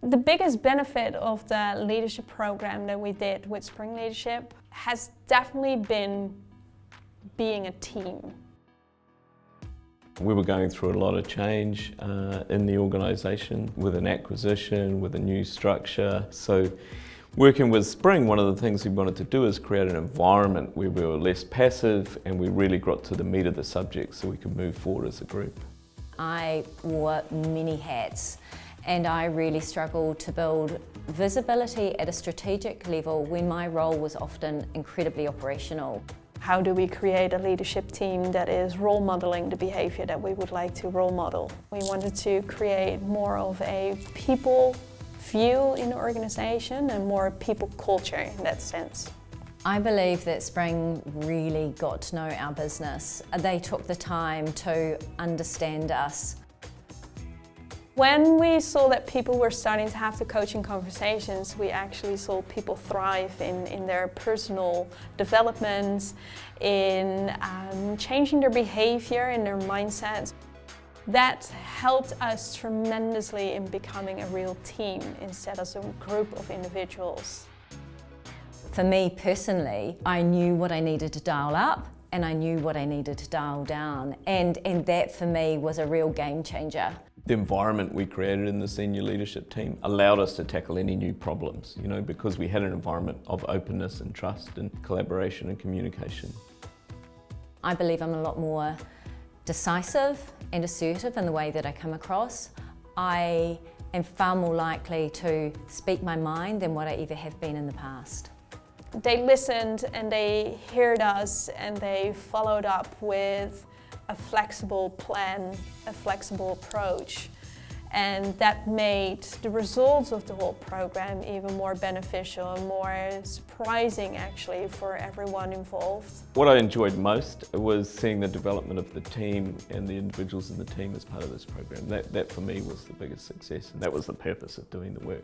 The biggest benefit of the leadership program that we did with Spring Leadership has definitely been being a team. We were going through a lot of change in the organisation with an acquisition, with a new structure. So working with Spring, one of the things we wanted to do is create an environment where we were less passive and we really got to the meat of the subject so we could move forward as a group. I wore many hats and I really struggled to build visibility at a strategic level when my role was often incredibly operational. How do we create a leadership team that is role modeling the behavior that we would like to role model? We wanted to create more of a people view in the organization and more people culture in that sense. I believe that Spring really got to know our business. They took the time to understand us. When we saw that people were starting to have the coaching conversations, we actually saw people thrive in their personal development, in changing their behavior and their mindset. That helped us tremendously in becoming a real team instead of a group of individuals. For me personally, I knew what I needed to dial up and I knew what I needed to dial down, and that for me was a real game changer. The environment we created in the senior leadership team allowed us to tackle any new problems, because we had an environment of openness and trust and collaboration and communication. I believe I'm a lot more decisive and assertive in the way that I come across. I am far more likely to speak my mind than what I ever have been in the past. They listened and they heard us and they followed up with a flexible plan, a flexible approach. And that made the results of the whole program even more beneficial and more surprising actually for everyone involved. What I enjoyed most was seeing the development of the team and the individuals in the team as part of this program. That for me was the biggest success, and that was the purpose of doing the work.